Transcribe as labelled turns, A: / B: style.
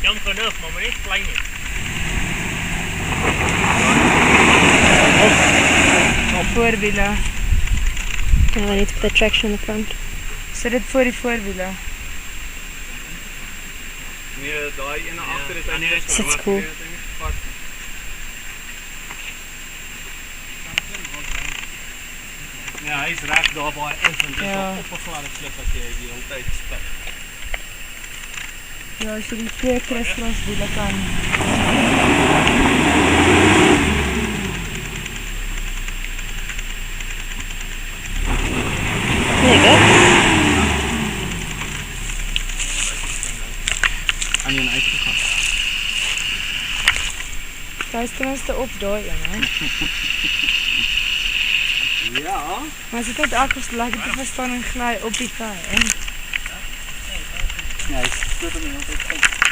A: Jump genoeg, maar net klein nie.
B: Voorwiele.
C: Yeah, I need to put the traction on the front.
B: Sit dit voor die voorwiele.
D: Nee, daai ene agter is nie eens
C: That's cool.
D: Ja, hy is reg daar waar hy is en dis
B: Ja.
D: op 'n gladde klip as jy die hele tyd spin.
B: Ja, as jy die twee crisscross wiele kan.
C: There you go.
D: Aan jou uitgegaan.
B: Hy is tenminste op daai een, hè.
D: Ja.
B: Maar as dit net akkers lekker te verstaan en gly op die kar, hè.
D: Ja, hy is goed om die hele tyd uit.